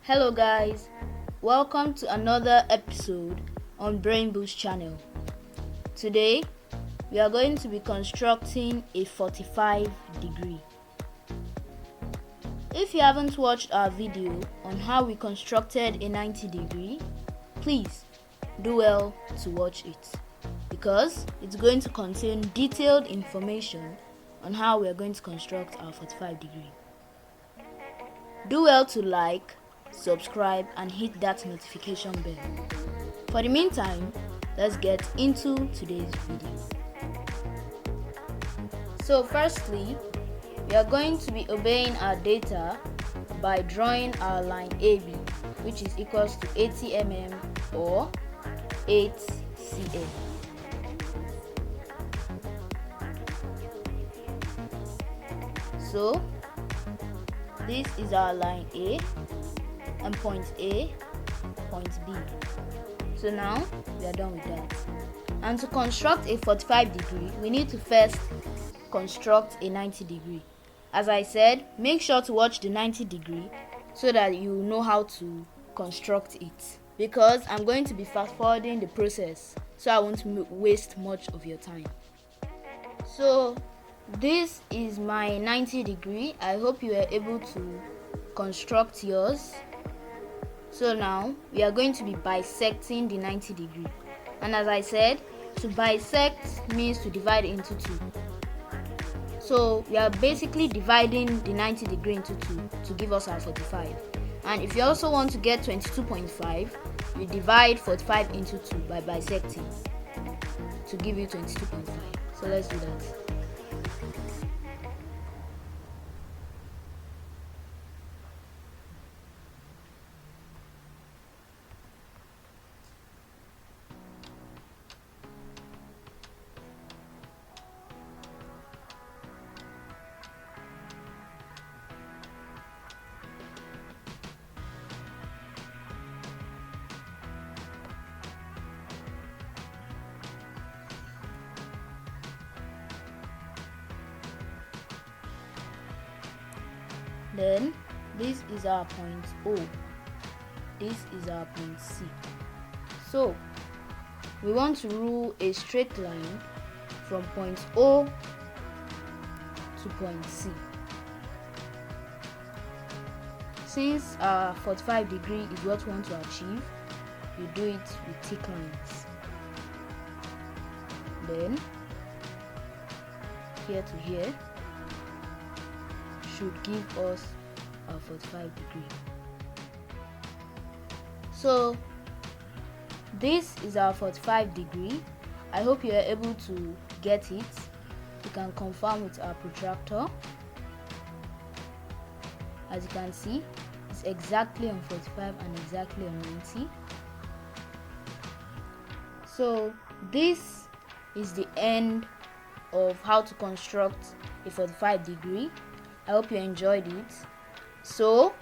Hello guys, welcome to another episode on Brain Boost channel. Today we are going to be constructing a 45 degree. If you haven't watched our video on how we constructed a 90 degree, please do well to watch it because it's going to contain detailed information on how we are going to construct our 45 degree. Do well to like, subscribe and hit that notification bell. For the meantime, let's get into today's video. So firstly, we are going to be obeying our data by drawing our line AB, which is equals to 80 mm or 8 cm. So this is our line A and point A, point B. So now we are done with that. And to construct a 45 degree, we need to first construct a 90 degree. As I said, make sure to watch the 90 degree so that you know how to construct it. Because I'm going to be fast forwarding the process, so I won't waste much of your time. So this is my 90 degree. I hope you were able to construct yours. So now we are going to be bisecting the 90 degree. And as I said, to bisect means to divide into two. So we are basically dividing the 90 degree into two to give us our 45. And if you also want to get 22.5, you divide 45 into 2 by bisecting to give you 22.5. So let's do that. Then this is our point O. This is our point C. So we want to rule a straight line from point O to point C. Since our 45 degree is what we want to achieve, you do it with thick lines. Then here to here should give us our 45 degree. So this is our 45 degree. I hope you are able to get it. You can confirm with our protractor. As you can see, it's exactly on 45 and exactly on 90. So this is the end of how to construct a 45 degree. I hope you enjoyed it. So